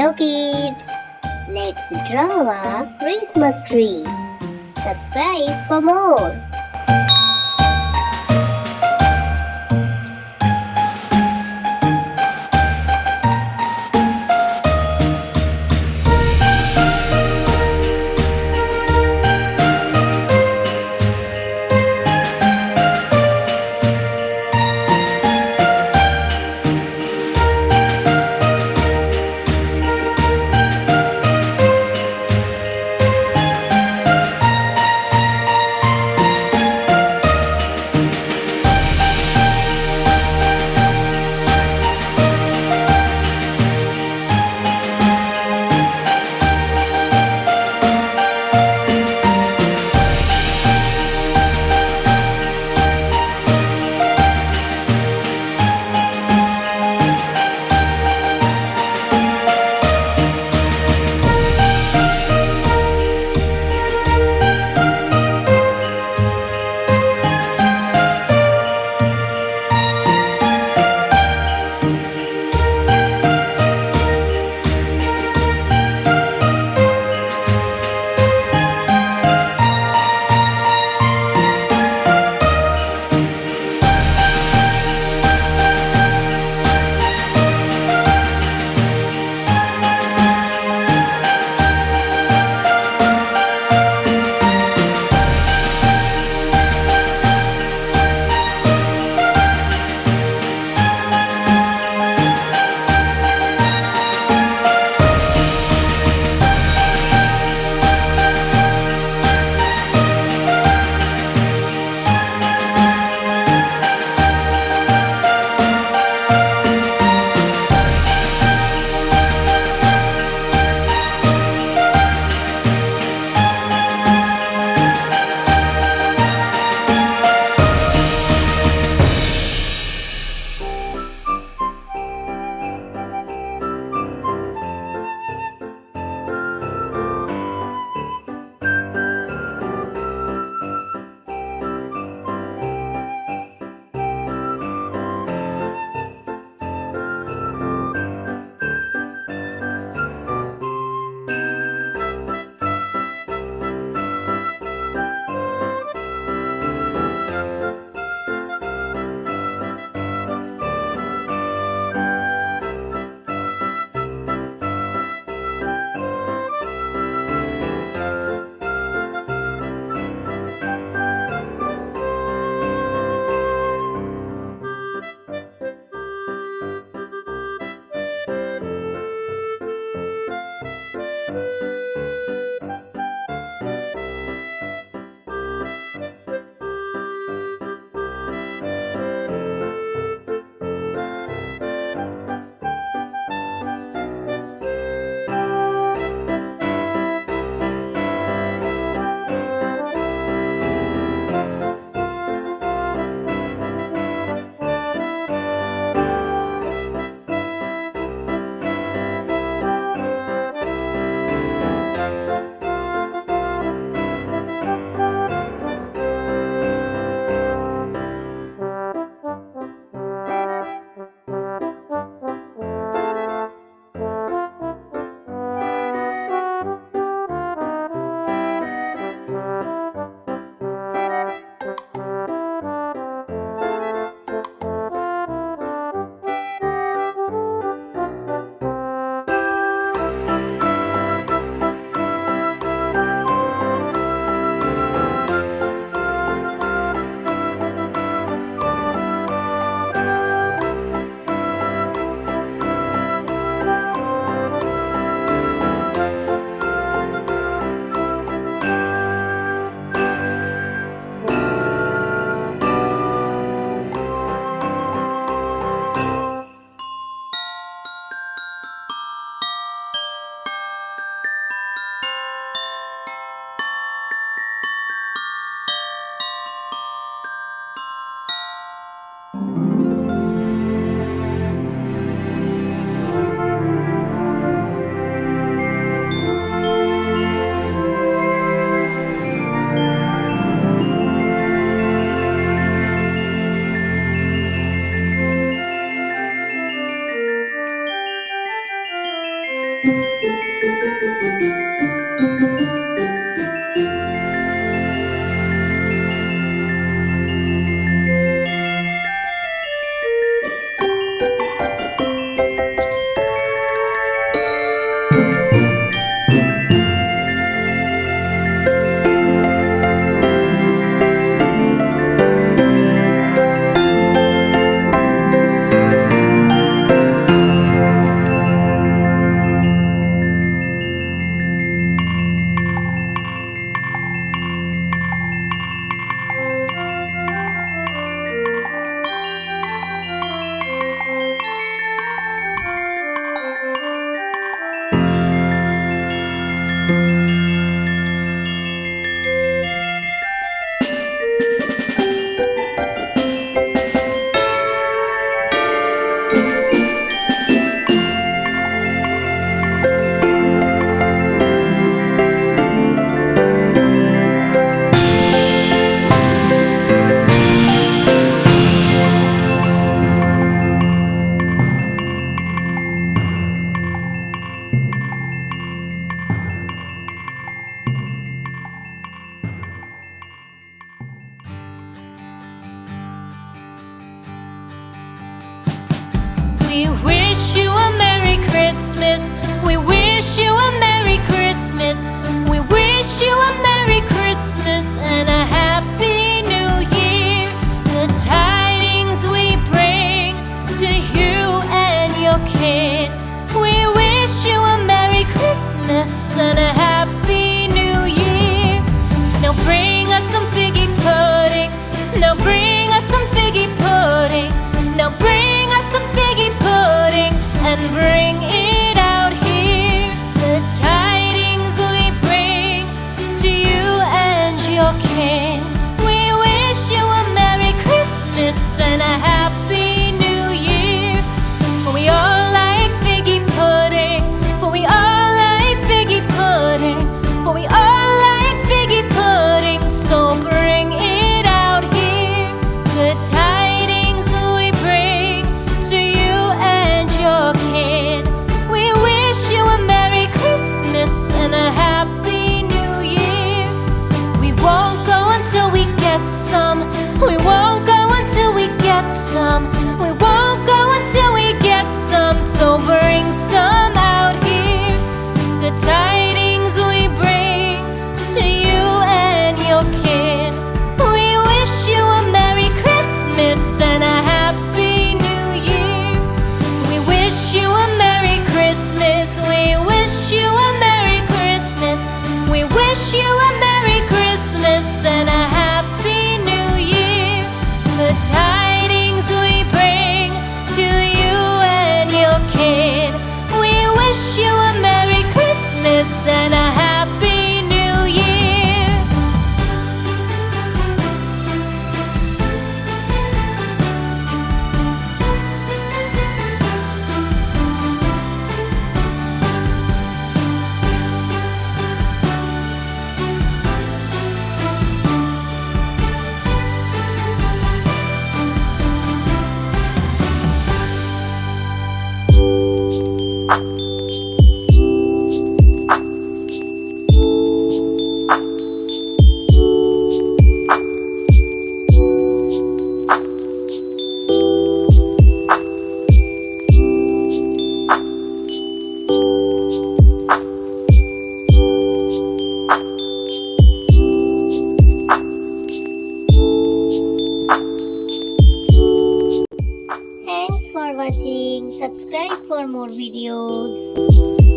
Hello kids, let's draw a Christmas tree. Subscribe for more. We wish you a Merry Christmas. We wish you a Merry Christmas. We wish you a Merry Christmas and a Happy New Year. The tidings we bring to you and your kid. We wish you a Merry Christmas and a Happy New Year. Now bring us some figgy pudding. Now bring us some figgy pudding. Now bring us some figgy pudding and bring it out here. The tidings we bring to you and your king. We wish you a Merry Christmas and a Happy New Year. For we all like figgy pudding. For we all like figgy pudding. For we all like figgy pudding. So bring it out here. The tidings we bring to you and your kid. We wish you a Merry Christmas and a Happy New Year. We won't go until we get some. We won't go until we get some. We won't go until we get some. So bring some out here. The tidings we bring to you and your kid. We wish you a Merry Christmas and a Happy New Year. We wish you a Merry Christmas. We wish you a Merry Christmas. We wish you a Merry Christmas and a Happy New Year. The tidings we bring to you and your kid. We wish you a Merry Christmas and a Happy New Year. Thanks for watching. Subscribe for more videos.